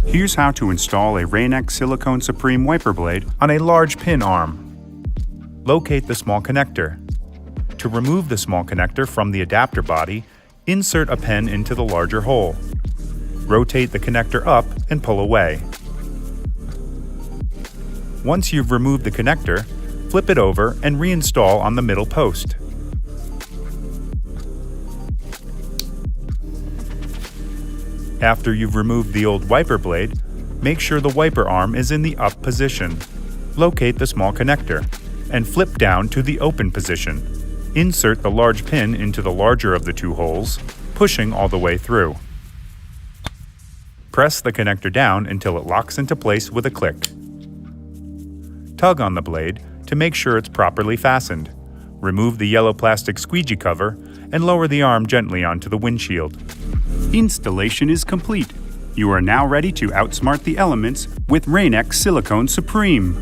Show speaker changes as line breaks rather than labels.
Here's how to install a Rain-X Silicone Supreme wiper blade on a large pin arm. Locate the small connector. To remove the small connector from the adapter body, insert a pen into the larger hole. Rotate the connector up and pull away. Once you've removed the connector, flip it over and reinstall on the middle post. After you've removed the old wiper blade, make sure the wiper arm is in the up position. Locate the small connector and flip down to the open position. Insert the large pin into the larger of the two holes, pushing all the way through. Press the connector down until it locks into place with a click. Tug on the blade to make sure it's properly fastened. Remove the yellow plastic squeegee cover and lower the arm gently onto the windshield. Installation is complete. You are now ready to outsmart the elements with Rain-X Silicone Supreme.